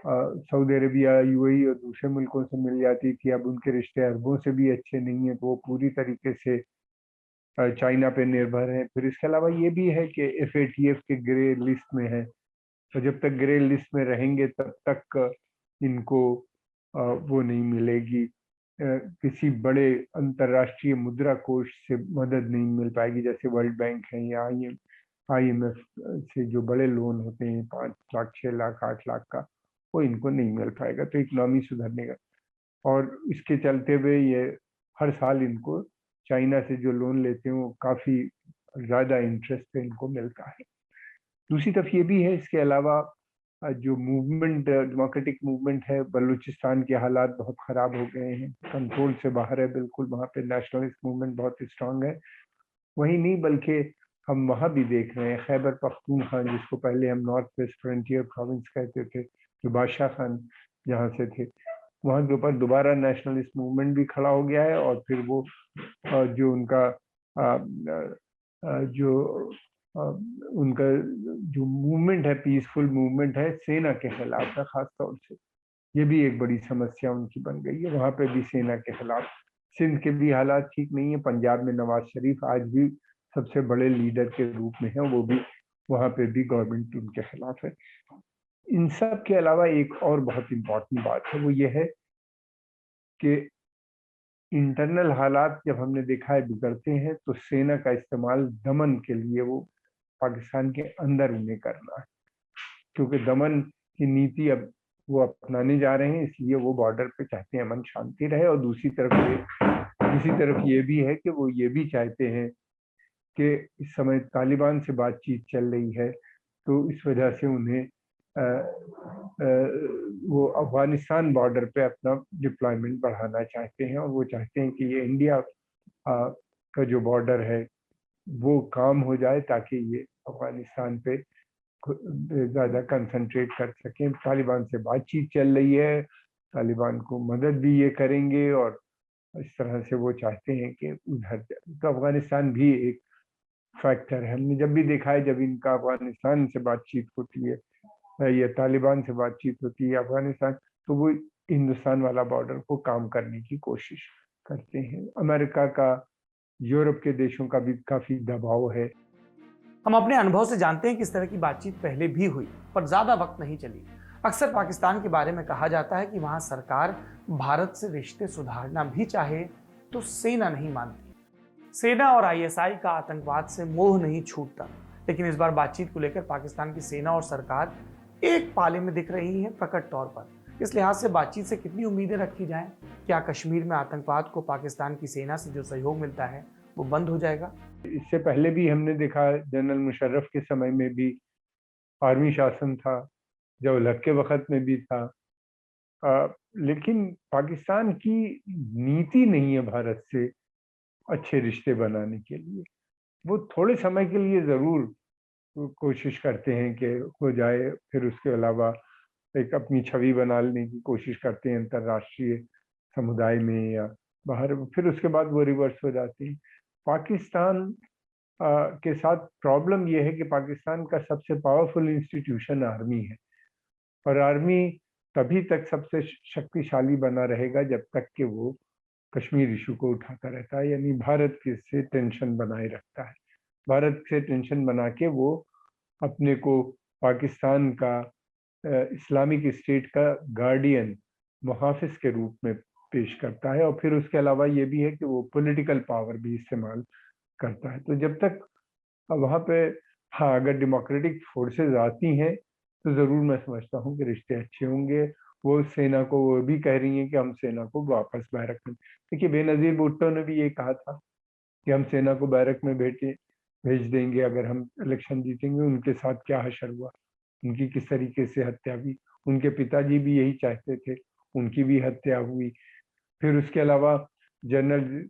सऊदी अरेबिया, यूएई और दूसरे मुल्कों से मिल जाती थी। अब उनके रिश्ते अरबों से भी अच्छे नहीं है, तो वो पूरी तरीके से चाइना पे निर्भर है। फिर इसके अलावा ये भी है कि FATF के ग्रे लिस्ट में है, तो जब तक ग्रे लिस्ट में रहेंगे तब तक इनको वो नहीं मिलेगी, किसी बड़े अंतर्राष्ट्रीय मुद्रा कोष से मदद नहीं मिल पाएगी, जैसे वर्ल्ड बैंक है या IMF से जो बड़े लोन होते हैं 5 लाख, 6 लाख, 8 लाख का, वो इनको नहीं मिल पाएगा। तो इकोनॉमी सुधरने का और इसके चलते हुए ये हर साल इनको चाइना से जो लोन लेते हैं वो काफ़ी ज़्यादा इंटरेस्ट पे इनको मिलता है। दूसरी तरफ ये भी है, इसके अलावा जो मूवमेंट, डेमोक्रेटिक मूवमेंट है, बलूचिस्तान के हालात बहुत ख़राब हो गए हैं, कंट्रोल से बाहर है बिल्कुल, वहाँ पे नेशनलिस्ट मूवमेंट बहुत स्ट्रांग है। वही नहीं बल्कि हम वहाँ भी देख रहे हैं खैबर पख्तूनख्वा, जिसको पहले हम नॉर्थ वेस्ट फ्रंटियर प्रोविंस कहते थे, जो बादशाह खान जहाँ से थे, वहाँ के ऊपर दोबारा नेशनलिस्ट मूवमेंट भी खड़ा हो गया है। और फिर वो जो उनका उनका जो मूवमेंट है, पीसफुल मूवमेंट है, सेना के खिलाफ है खास तौर से, ये भी एक बड़ी समस्या उनकी बन गई है। वहाँ पे भी सेना के खिलाफ। सिंध के भी हालात ठीक नहीं है। पंजाब में नवाज शरीफ आज भी सबसे बड़े लीडर के रूप में है, वो भी वहाँ पे भी गवर्नमेंट उनके खिलाफ है। इन सब के अलावा एक और बहुत इम्पोर्टेंट बात है, वो ये है कि इंटरनल हालात जब हमने देखा है बिगड़ते हैं तो सेना का इस्तेमाल दमन के लिए वो पाकिस्तान के अंदर उन्हें करना है, क्योंकि दमन की नीति अब वो अपनाने जा रहे हैं, इसलिए वो बॉर्डर पे चाहते हैं अमन शांति रहे। और दूसरी तरफ ये भी है कि वो ये भी चाहते हैं कि इस समय तालिबान से बातचीत चल रही है, तो इस वजह से उन्हें वो अफगानिस्तान बॉर्डर पे अपना डिप्लॉयमेंट बढ़ाना चाहते हैं। और वो चाहते हैं कि ये इंडिया का जो बॉर्डर है वो काम हो जाए, ताकि ये अफगानिस्तान पे ज़्यादा कंसंट्रेट कर सकें। तालिबान से बातचीत चल रही है, तालिबान को मदद भी ये करेंगे, और इस तरह से वो चाहते हैं कि उधर तो अफगानिस्तान भी एक फैक्टर है। हमने जब भी देखा है, जब इनका अफगानिस्तान से बातचीत होती है या तालिबान से बातचीत होती है अफगानिस्तान, तो वो हिंदुस्तान वाला बॉर्डर को काम करने की कोशिश करते हैं। अमेरिका का, यूरोप के देशों का भी काफ़ी दबाव है। हम अपने अनुभव से जानते हैं कि इस तरह की बातचीत पहले भी हुई, पर ज्यादा वक्त नहीं चली। अक्सर पाकिस्तान के बारे में कहा जाता है कि वहां सरकार भारत से रिश्ते सुधारना भी चाहे तो सेना नहीं मानती। सेना और आईएसआई का आतंकवाद से मोह नहीं छूटता। लेकिन इस बार बातचीत को लेकर पाकिस्तान की सेना और सरकार एक पाले में दिख रही है प्रकट तौर पर। इस लिहाज से बातचीत से कितनी उम्मीदें रखी जाएं? क्या कश्मीर में आतंकवाद को पाकिस्तान की सेना से जो सहयोग मिलता है वो बंद हो जाएगा? इससे पहले भी हमने देखा, जनरल मुशर्रफ के समय में भी आर्मी शासन था, जब के वक्त में भी था। लेकिन पाकिस्तान की नीति नहीं है भारत से अच्छे रिश्ते बनाने के लिए। वो थोड़े समय के लिए ज़रूर कोशिश करते हैं कि हो जाए, फिर उसके अलावा एक अपनी छवि बना लेने की कोशिश करते हैं अंतर्राष्ट्रीय समुदाय में या बाहर, फिर उसके बाद वो रिवर्स हो जाते हैं। पाकिस्तान के साथ प्रॉब्लम यह है कि पाकिस्तान का सबसे पावरफुल इंस्टीट्यूशन आर्मी है, और आर्मी तभी तक सबसे शक्तिशाली बना रहेगा जब तक कि वो कश्मीर इशू को उठाता रहता है, यानी भारत के से टेंशन बनाए रखता है। भारत से टेंशन बना के वो अपने को पाकिस्तान का इस्लामिक स्टेट का गार्डियन, मुहाफिज के रूप में पेश करता है। और फिर उसके अलावा ये भी है कि वो पॉलिटिकल पावर भी इस्तेमाल करता है। तो जब तक वहाँ पे, हाँ, अगर डेमोक्रेटिक फोर्सेस आती हैं तो ज़रूर मैं समझता हूँ कि रिश्ते अच्छे होंगे। वो सेना को, वो भी कह रही हैं कि हम सेना को वापस बैरक में, देखिए बेनज़ीर भुट्टो ने भी ये कहा था कि हम सेना को बैरक में भेज देंगे अगर हम इलेक्शन जीतेंगे। उनके साथ क्या हशर हुआ, उनकी किस तरीके से हत्या हुई। उनके पिताजी भी यही चाहते थे, उनकी भी हत्या हुई। फिर उसके अलावा जनरल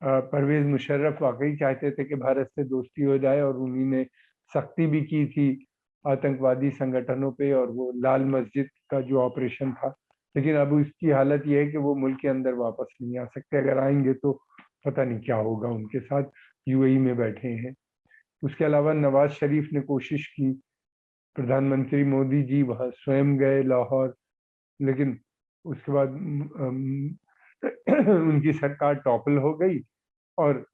परवेज मुशर्रफ वाकई चाहते थे कि भारत से दोस्ती हो जाए, और उन्हीं ने सख्ती भी की थी आतंकवादी संगठनों पे, और वो लाल मस्जिद का जो ऑपरेशन था। लेकिन अब उसकी हालत यह है कि वो मुल्क के अंदर वापस नहीं आ सकते। अगर आएंगे तो पता नहीं क्या होगा उनके साथ, यूएई में बैठे हैं। उसके अलावा नवाज शरीफ ने कोशिश की, प्रधानमंत्री मोदी जी वहाँ स्वयं गए लाहौर, लेकिन उसके बाद उनकी सरकार टॉपल हो गई, और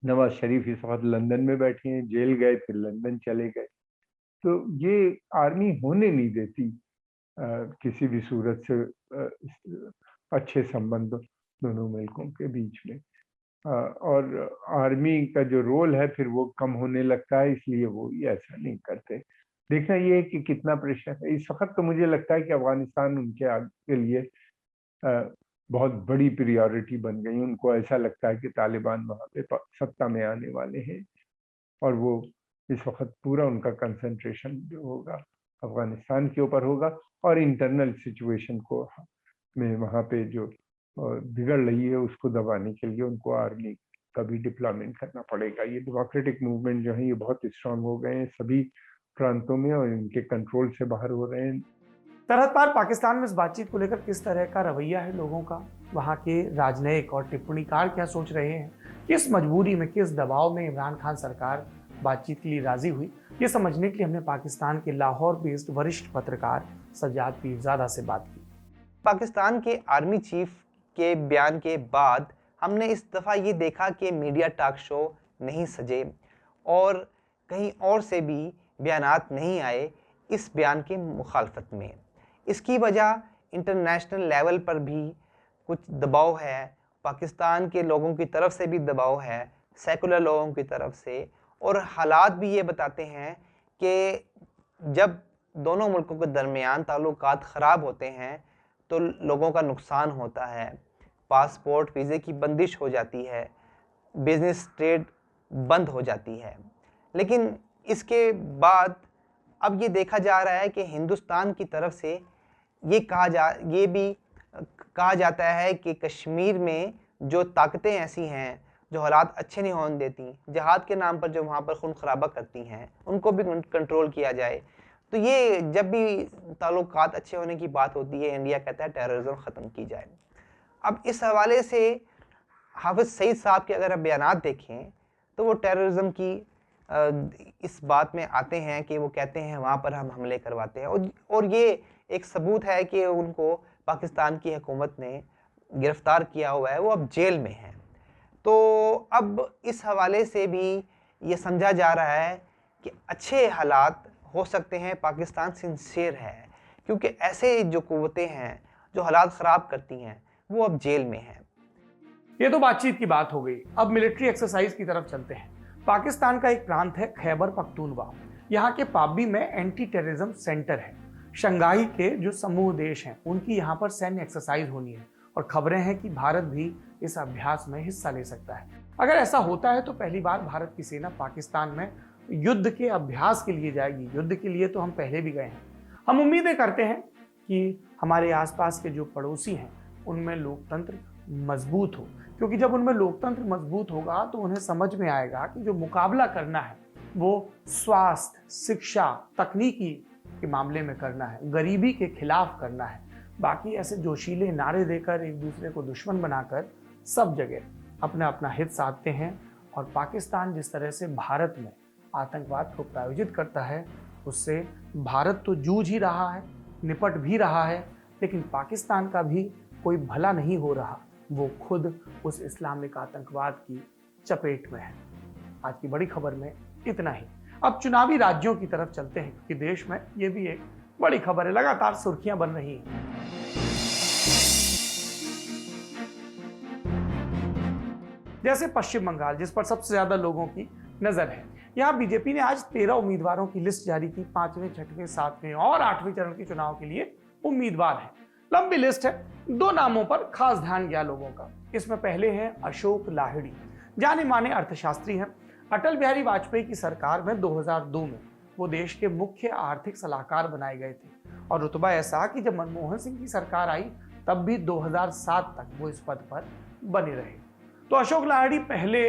नवाज शरीफ इस वक्त लंदन में बैठे हैं, जेल गए फिर लंदन चले गए। तो ये आर्मी होने नहीं देती किसी भी सूरत से अच्छे संबंध दोनों मुल्कों के बीच में। और आर्मी का जो रोल है फिर वो कम होने लगता है, इसलिए वो ऐसा नहीं करते। देखना ये है कि कितना प्रेशर है। इस वक्त तो मुझे लगता है कि अफगानिस्तान उनके आगे के लिए बहुत बड़ी प्रियोरिटी बन गई। उनको ऐसा लगता है कि तालिबान वहाँ पे सत्ता में आने वाले हैं, और वो इस वक्त पूरा उनका कंसंट्रेशन जो होगा अफगानिस्तान के ऊपर होगा, और इंटरनल सिचुएशन को में वहाँ पे जो बिगड़ रही है उसको दबाने के लिए उनको आर्मी का भी डिप्लॉयमेंट करना पड़ेगा। ये डेमोक्रेटिक मूवमेंट जो है ये बहुत स्ट्रांग हो गए हैं सभी प्रांतों में, और इनके कंट्रोल से बाहर हो रहे हैं। सरहद पार पाकिस्तान में इस बातचीत को लेकर किस तरह का रवैया है लोगों का, वहाँ के राजनयिक और टिप्पणीकार क्या सोच रहे हैं, किस मजबूरी में, किस दबाव में इमरान खान सरकार बातचीत के लिए राजी हुई, ये समझने के लिए हमने पाकिस्तान के लाहौर बेस्ड वरिष्ठ पत्रकार सज्जाद पीरजादा से बात की। पाकिस्तान के आर्मी चीफ के बयान के बाद हमने इस दफ़ा ये देखा कि मीडिया टॉक शो नहीं सजे और कहीं और से भी बयानात नहीं आए इस बयान के मुखालफत में। इसकी वजह इंटरनेशनल लेवल पर भी कुछ दबाव है, पाकिस्तान के लोगों की तरफ से भी दबाव है, सेकुलर लोगों की तरफ से, और हालात भी ये बताते हैं कि जब दोनों मुल्कों के दरमियान ताल्लुकात ख़राब होते हैं तो लोगों का नुकसान होता है, पासपोर्ट वीज़े की बंदिश हो जाती है, बिज़नेस ट्रेड बंद हो जाती है। लेकिन इसके बाद अब ये देखा जा रहा है कि हिंदुस्तान की तरफ से ये भी कहा जाता है कि कश्मीर में जो ताकतें ऐसी हैं जो हालात अच्छे नहीं होने देती, जहाद के नाम पर जो वहाँ पर खून खराबा करती हैं, उनको भी कंट्रोल किया जाए। तो ये जब भी ताल्लुकात अच्छे होने की बात होती है, इंडिया कहता है टेररिज्म ख़त्म की जाए। अब इस हवाले से हाफिज़ सईद साहब के अगर आप बयानात देखें तो वो टेररिज्म की इस बात में आते हैं कि वो कहते हैं वहाँ पर हम हमले करवाते हैं, और ये एक सबूत है कि उनको पाकिस्तान की हुकूमत ने गिरफ़्तार किया हुआ है, वो अब जेल में हैं। तो अब इस हवाले से भी ये समझा जा रहा है कि अच्छे हालात हो सकते हैं, पाकिस्तान सिंसियर है, क्योंकि ऐसे जो कुव्वतें हैं जो हालात ख़राब करती हैं वो अब जेल में हैं। ये तो बातचीत की बात हो गई, अब मिलिट्री एक्सरसाइज की तरफ चलते हैं। पाकिस्तान का एक प्रांत है खैबर पख्तूनवा, यहाँ के पाबी में एंटी टेररिज्म सेंटर है। शंघाई के जो समूह देश हैं उनकी यहाँ पर सैन्य एक्सरसाइज होनी है, और खबरें हैं कि भारत भी इस अभ्यास में हिस्सा ले सकता है। अगर ऐसा होता है तो पहली बार भारत की सेना पाकिस्तान में युद्ध के अभ्यास के लिए जाएगी। युद्ध के लिए तो हम पहले भी गए हैं। हम उम्मीदें करते हैं कि हमारे आसपास के जो पड़ोसी हैं उनमें लोकतंत्र मजबूत हो, क्योंकि जब उनमें लोकतंत्र मजबूत होगा तो उन्हें समझ में आएगा कि जो मुकाबला करना है वो स्वास्थ्य, शिक्षा, तकनीकी के मामले में करना है, गरीबी के खिलाफ करना है। बाकी ऐसे जोशीले नारे देकर एक दूसरे को दुश्मन बनाकर सब जगह अपना अपना हित साधते हैं। और पाकिस्तान जिस तरह से भारत में आतंकवाद को प्रायोजित करता है उससे भारत तो जूझ ही रहा है, निपट भी रहा है, लेकिन पाकिस्तान का भी कोई भला नहीं हो रहा, वो खुद उस इस्लामिक आतंकवाद की चपेट में है। आज की बड़ी खबर में इतना ही। अब चुनावी राज्यों की तरफ चलते हैं, क्योंकि देश में ये भी एक बड़ी खबर है, लगातार सुर्खियां बन रही हैं। जैसे पश्चिम बंगाल, जिस पर सबसे ज्यादा लोगों की नजर है, यहाँ बीजेपी ने आज 13 उम्मीदवारों की लिस्ट जारी की। 5वें, 6वें, 7वें और 8वें चरण के चुनाव के लिए उम्मीदवार हैं। लंबी लिस्ट है। 2 नामों पर खास ध्यान गया लोगों का। इसमें पहले हैं अशोक लाहिड़ी, जाने माने अर्थशास्त्री हैं। अटल बिहारी वाजपेयी की सरकार में 2002 में वो देश के मुख्य आर्थिक सलाहकार बनाए गए थे, और रुतबा ऐसा कि जब मनमोहन सिंह की सरकार आई तब भी 2007 तक वो इस पद पर बने रहे। तो अशोक लाहिड़ी पहले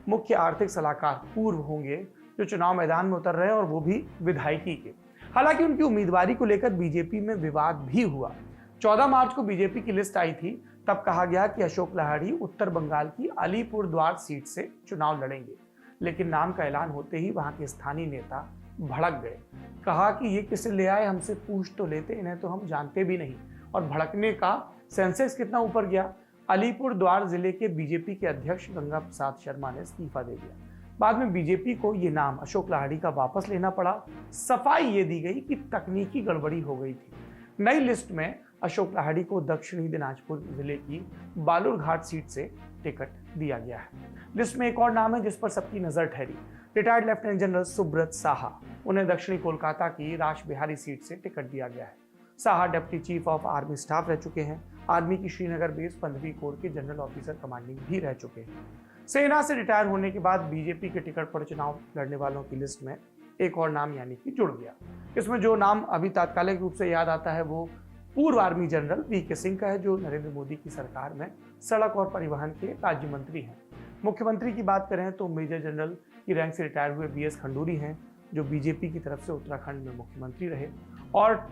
मुख्य आर्थिक सलाहकार पूर्व होंगे जो चुनाव मैदान में उतर रहे हैं, और वो भी विधायकी के। हालांकि उनकी उम्मीदवारी को लेकर बीजेपी में विवाद भी हुआ। 14 मार्च को बीजेपी की लिस्ट आई थी, तब कहा गया कि अशोक लाहिड़ी उत्तर बंगाल की अलीपुरद्वार सीट से चुनाव लड़ेंगे, लेकिन नाम का ऐलान होते ही वहां के स्थानीय नेता भड़क गए। कहा कि ये किसे ले आए, हमसे पूछ तो लेते, इन्हें तो हम जानते भी नहीं। और भड़कने का सेंसेक्स कितना ऊपर गया। अलीपुरद्वार जिले के बीजेपी के अध्यक्ष गंगा प्रसाद शर्मा ने इस्तीफा दे दिया। बाद में बीजेपी को ये नाम अशोक लाहिड़ी का वापस लेना पड़ा। सफाई ये दी गई कि तकनीकी गड़बड़ी हो गई थी। नई लिस्ट में अशोक लाहिड़ी को दक्षिणी दिनाजपुर जिले की बालूरघाट सीट से टिकट दिया गया है। लिस्ट में एक और नाम है जिस पर सबकी नजर ठहरी, retired lieutenant general Subrata Saha. उन्हें दक्षिणी कोलकाता की रास बिहारी सीट से टिकट दिया गया है। Saha deputy chief of army staff रह चुके हैं। आर्मी की श्रीनगर बेस 15वीं कोर के जनरल ऑफिसर कमांडिंग भी रह चुके हैं। सेना से रिटायर होने के बाद बीजेपी के टिकट पर चुनाव लड़ने वालों की लिस्ट में एक और नाम यानी कि जुड़ गया। इसमें जो नाम अभी तात्कालिक रूप से याद आता है वो पूर्व आर्मी जनरल वीके सिंह का है, जो नरेंद्र मोदी की सरकार में सड़क और परिवहन के राज्य मंत्री हैं। मुख्यमंत्री की बात करें तो मेजर जनरल की रैंक से रिटायर हुए बीएस खंडूरी हैं, जो बीजेपी की तरफ से उत्तराखंड में मुख्यमंत्री रहे। और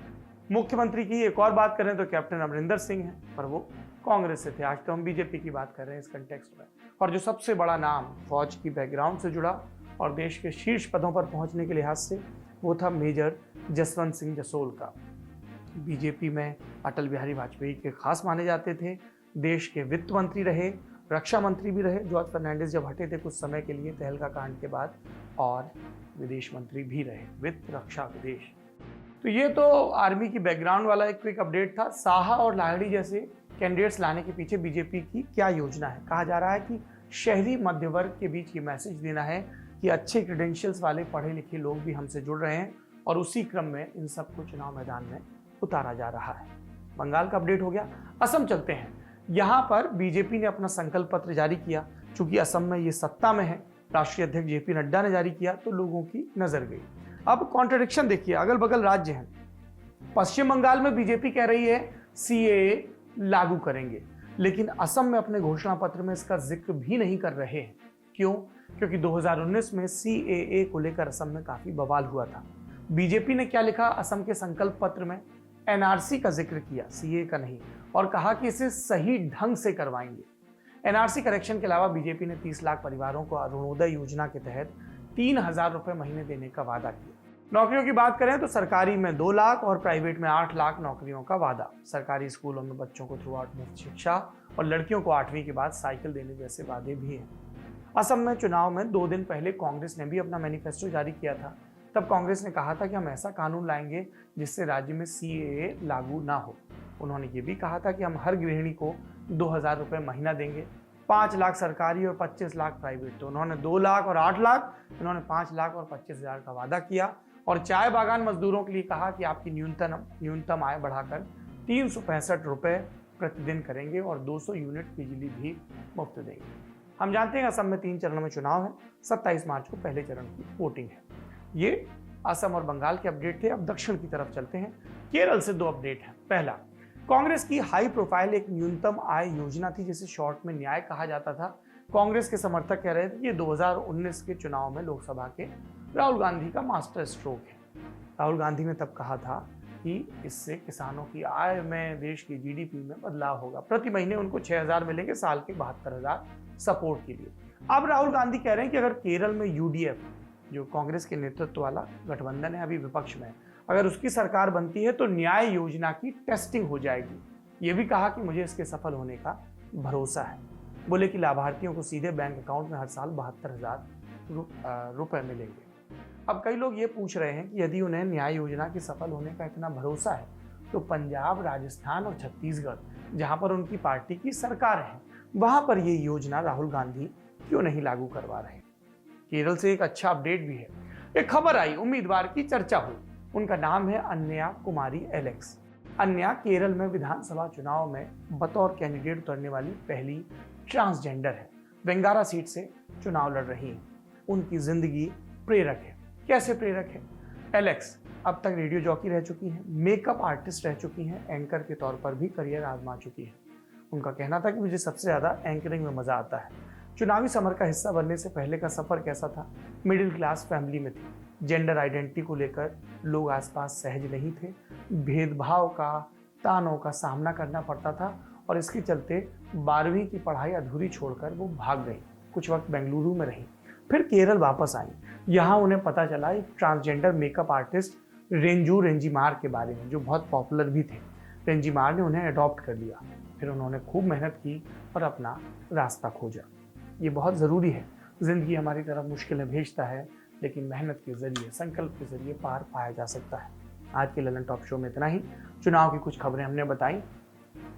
मुख्यमंत्री की एक और बात करें तो कैप्टन अमरिंदर सिंह हैं, पर वो कांग्रेस से थे। आज तो हम बीजेपी की बात कर रहे हैं इस कंटेक्स्ट में। और जो सबसे बड़ा नाम फौज की बैकग्राउंड से जुड़ा और देश के शीर्ष पदों पर पहुंचने के लिहाज से, वो था मेजर जसवंत सिंह जसोल का। बीजेपी में अटल बिहारी वाजपेयी के खास माने जाते थे। देश के वित्त मंत्री रहे, रक्षा मंत्री भी रहे, जॉर्ज फर्नांडिस जब हटे थे कुछ समय के लिए तहलका कांड के बाद, और विदेश मंत्री भी रहे, वित्त रक्षा विदेश। तो ये तो आर्मी की बैकग्राउंड वाला एक क्विक अपडेट था। साहा और लाहिड़ी जैसे कैंडिडेट्स लाने के पीछे बीजेपी की क्या योजना है? कहा जा रहा है कि शहरी मध्य वर्ग के बीच ये मैसेज देना है कि अच्छे क्रेडेंशियल्स वाले पढ़े लिखे लोग भी हमसे जुड़ रहे हैं, और उसी क्रम में इन सबको चुनाव मैदान में उतारा जा रहा है। बंगाल का अपडेट हो गया। असम चलते हैं। यहाँ पर बीजेपी ने अपना संकल्प पत्र जारी किया। चूंकि असम में ये सत्ता में है, राष्ट्रीय अध्यक्ष जेपी नड्डा ने जारी किया, तो लोगों की नजर गई। अब कॉन्ट्रडिक्शन देखिए, अगल बगल राज्य हैं। पश्चिम बंगाल में बीजेपी कह रही है सीएए लागू करेंगे, लेकिन असम में अपने घोषणा पत्र में इसका जिक्र भी नहीं कर रहे हैं। क्यों? क्योंकि 2019 में सीएए को लेकर असम में काफी बवाल हुआ था। बीजेपी ने क्या लिखा असम के संकल्प पत्र में? एनआरसी का जिक्र किया, सीए का नहीं, और कहा कि इसे सही ढंग से करवाएंगे। एनआरसी करेक्शन के अलावा बीजेपी ने 30 लाख परिवारों को अरुणोदय योजना के तहत 3,000 रुपए महीने देने का वादा किया। नौकरियों की बात करें तो सरकारी में 2 लाख और प्राइवेट में 8 लाख नौकरियों का वादा। सरकारी स्कूलों में बच्चों को थ्रू आउट मुफ्त शिक्षा और लड़कियों को 8वीं के बाद साइकिल देने जैसे वादे भी हैं। असम में चुनाव में 2 दिन पहले कांग्रेस ने भी अपना मैनिफेस्टो जारी किया था। तब कांग्रेस ने कहा था कि हम ऐसा कानून लाएंगे जिससे राज्य में सीएए लागू ना हो। उन्होंने ये भी कहा था कि हम हर गृहिणी को 2,000 रुपए महीना देंगे, 5 लाख सरकारी और 25 लाख प्राइवेट। तो उन्होंने 2 लाख और 8 लाख, इन्होंने 5 लाख और 25,000 का वादा किया। और चाय बागान मजदूरों के लिए कहा कि आपकी न्यूनतम आय बढ़ाकर 365 रुपए प्रतिदिन करेंगे और 200 यूनिट बिजली भी मुफ्त देंगे। हम जानते हैं असम में 3 चरणों में चुनाव है। 27 मार्च को पहले चरण की वोटिंग है। ये असम और बंगाल के अपडेट थे। अब दक्षिण की तरफ चलते हैं। केरल से 2 अपडेट हैं। पहला, कांग्रेस की हाई प्रोफाइल एक न्यूनतम आय योजना थी जिसे शॉर्ट में न्याय कहा जाता था। कांग्रेस के समर्थक कह रहे थे कि ये 2019 के चुनाव में लोकसभा के राहुल गांधी का मास्टर स्ट्रोक है। राहुल गांधी ने तब कहा था कि इससे किसानों की आय में, देश की जीडीपी में बदलाव होगा। प्रति महीने उनको 6,000 मिलेंगे, साल के 72,000 सपोर्ट के लिए। अब राहुल गांधी कह रहे हैं कि अगर केरल में यूडीएफ, जो कांग्रेस के नेतृत्व वाला गठबंधन है, अभी विपक्ष में, अगर उसकी सरकार बनती है तो न्याय योजना की टेस्टिंग हो जाएगी। ये भी कहा कि मुझे इसके सफल होने का भरोसा है। बोले कि लाभार्थियों को सीधे बैंक अकाउंट में हर साल 72,000 रुपए मिलेंगे। अब कई लोग ये पूछ रहे हैं कि यदि उन्हें न्याय योजना की सफल होने का इतना भरोसा है तो पंजाब, राजस्थान और छत्तीसगढ़, जहां पर उनकी पार्टी की सरकार है, वहां पर ये योजना राहुल गांधी क्यों नहीं लागू करवा रहे? केरल से एक अच्छा अपडेट भी है। एक खबर आई, उम्मीदवार की चर्चा हुई। उनका नाम है अन्या कुमारी एलेक्स। अन्या केरल में विधानसभा चुनाव में बतौर कैंडिडेट उतरने वाली पहली ट्रांसजेंडर है। बेंगारा सीट से चुनाव लड़ रही है। उनकी जिंदगी प्रेरक है। कैसे प्रेरक है? एलेक्स अब तक रेडियो जॉकी रह चुकी हैं, मेकअप आर्टिस्ट रह चुकी हैं, एंकर के तौर पर भी करियर आजमा चुकी हैं। उनका कहना था कि मुझे सबसे ज़्यादा एंकरिंग में मज़ा आता है। चुनावी समर का हिस्सा बनने से पहले का सफ़र कैसा था? मिडिल क्लास फैमिली में थी। जेंडर आइडेंटिटी को लेकर लोग आसपास सहज नहीं थे। भेदभाव का, तानों का सामना करना पड़ता था और इसके चलते 12वीं की पढ़ाई अधूरी छोड़कर वो भाग गई। कुछ वक्त बेंगलुरु में रही, फिर केरल वापस आई। यहाँ उन्हें पता चला एक ट्रांसजेंडर मेकअप आर्टिस्ट रेंजू रेंजीमार के बारे में, जो बहुत पॉपुलर भी थे। रेंजीमार ने उन्हें अडॉप्ट कर लिया। फिर उन्होंने खूब मेहनत की और अपना रास्ता खोजा। ये बहुत ज़रूरी है। ज़िंदगी हमारी तरफ मुश्किलें भेजता है, लेकिन मेहनत के ज़रिए, संकल्प के ज़रिए पार पाया जा सकता है। आज के ललन टॉप शो में इतना ही। चुनाव की कुछ खबरें हमने बताई।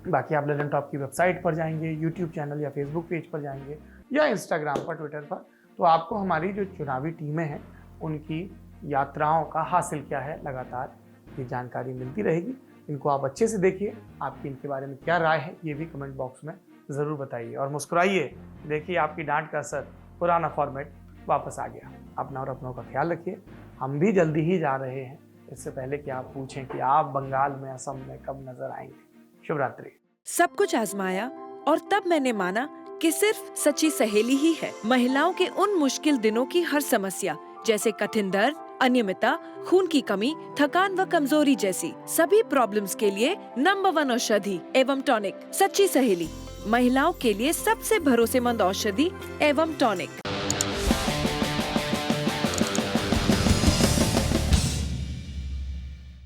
बाकी आप ललन टॉप की वेबसाइट पर जाएंगे, यूट्यूब चैनल या फेसबुक पेज पर जाएंगे या इंस्टाग्राम पर, ट्विटर पर, तो आपको हमारी जो चुनावी टीमें हैं उनकी यात्राओं का हासिल क्या है लगातार ये जानकारी मिलती रहेगी। इनको आप अच्छे से देखिए, आपकी इनके बारे में क्या राय है ये भी कमेंट बॉक्स में ज़रूर बताइए। और मुस्कुराइए, देखिए आपकी डांट का असर, पुराना फॉर्मेट वापस आ गया। अपना और अपनों का ख्याल रखिए। हम भी जल्दी ही जा रहे हैं, इससे पहले कि आप पूछें कि आप बंगाल में, असम में कब नजर आएंगे। शुभ रात्रि। सब कुछ आजमाया और तब मैंने माना कि सिर्फ सच्ची सहेली ही है महिलाओं के उन मुश्किल दिनों की हर समस्या, जैसे कठिन दर्द, अनियमितता, खून की कमी, थकान व कमजोरी जैसी सभी प्रॉब्लम्स के लिए नंबर 1 औषधि एवं टॉनिक सच्ची सहेली, महिलाओं के लिए सबसे भरोसेमंद औषधि एवं टॉनिक।